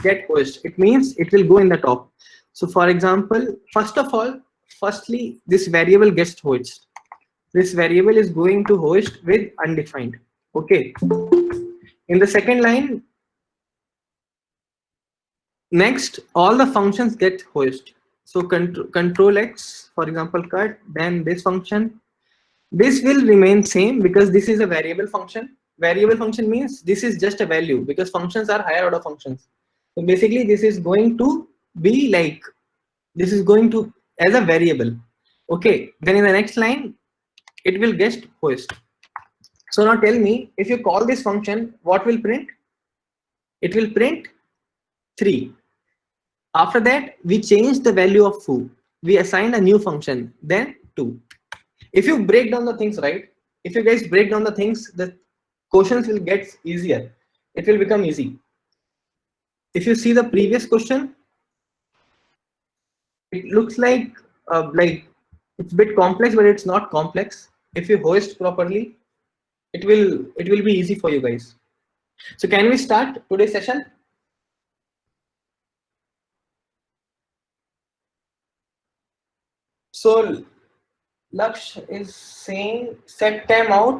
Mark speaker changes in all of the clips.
Speaker 1: get host. It means it will go in the top. So for example, firstly, this variable gets host. This variable is going to host with undefined. Okay. In the second line, next all the functions get host. So control X, for example, cut, then this function. This will remain same because this is a variable function. Variable function means this is just a value because functions are higher order functions. So basically this is going to be like, this is going to as a variable. Okay, then in the next line, it will get host. So now tell me, if you call this function, what will print? It will print 3. After that, we change the value of foo. We assign a new function, then 2. If you break down the things, right? If you guys break down the things, the questions will get easier. It will become easy. If you see the previous question, it looks like it's a bit complex, but it's not complex. If you host properly, it will be easy for you guys. So can we start today's session? So Laksh is saying set timeout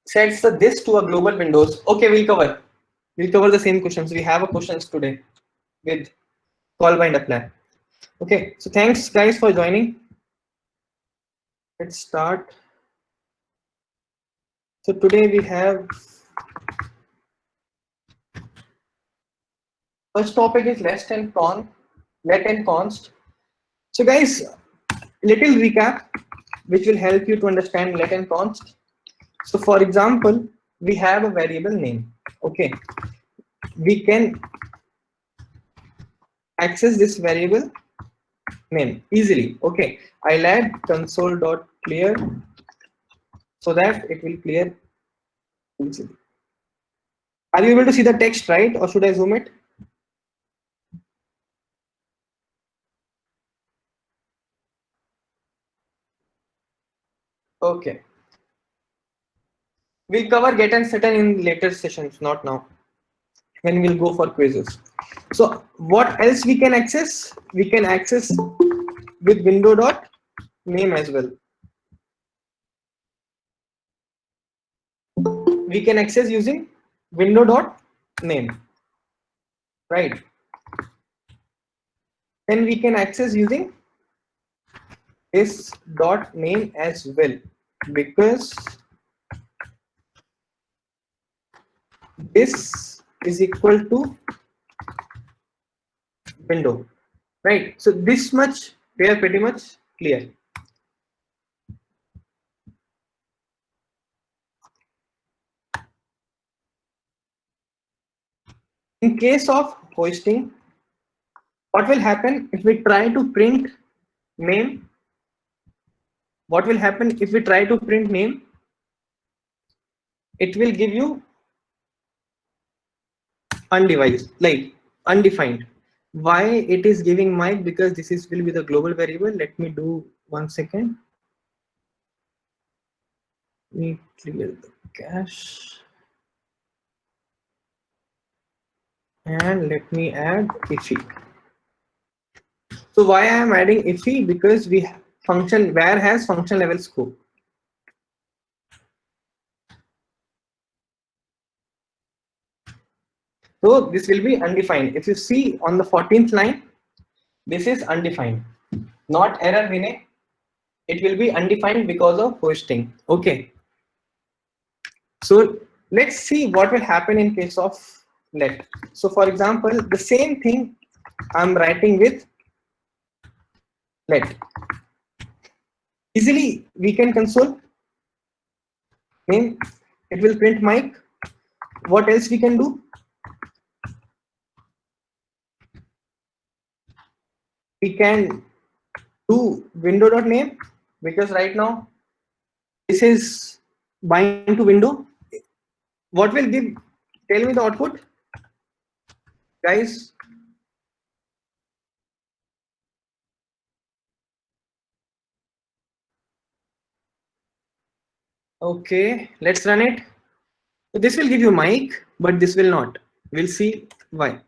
Speaker 1: sets this to a global windows. Okay, we'll cover the same questions. We have a questions today with call bind apply. Okay, so thanks guys for joining. Let's start. So today we have first topic is let and const. So guys, little recap which will help you to understand let and const. So for example, we have a variable name. Okay, we can access this variable name easily. Okay, I'll add console.clear so that it will clear easily. Are you able to see the text, right? Or should I zoom it? Okay. We'll cover get and set in later sessions, not now. When we'll go for quizzes. So what else we can access? We can access with window.name as well. We can access using window.name, right? Then we can access using this dot name as well, because this is equal to window, right? So this much we are pretty much clear. In case of hosting, what will happen if we try to print name? What will happen if we try to print name? It will give you undefined, like undefined. Why it is giving Mike? Because this is will be the global variable. Let me do 1 second. Let me clear the cache and let me add iffy. So why I am adding iffy? Because we function where has function level scope. So this will be undefined. If you see on the 14th line, this is undefined, not error Vinay. It will be undefined because of hosting. Okay. So let's see what will happen in case of let. So for example, the same thing I'm writing with let. Easily we can console name. It will print Mike. What else we can do? We can do window.name, because right now this is bind to window. What will give? Tell me the output, guys. Okay, let's run it. So this will give you Mike, but this will not. We'll see why.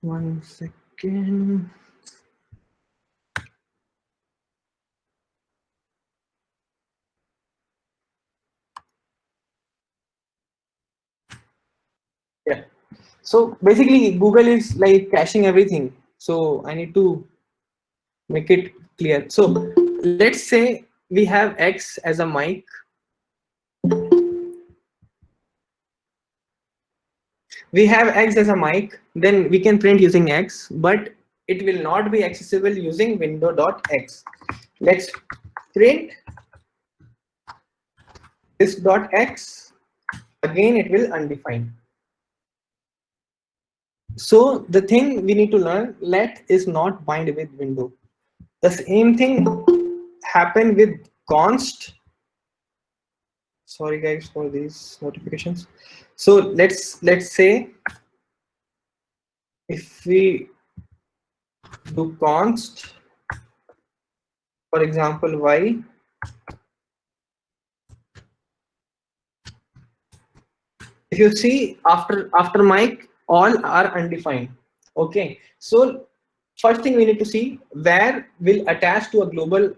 Speaker 1: One second. Yeah. So basically, Google is like caching everything. So I need to make it clear. So let's say we have X as a mic. We have X as a mic, then we can print using X, but it will not be accessible using window.x. Let's print this dot x. Again, it will undefined. So the thing we need to learn, let is not bind with window. The same thing happen with const. Sorry guys for these notifications. So let's say if we do const, for example, y, if you see after mic, all are undefined. Okay, so first thing we need to see where will attach to a global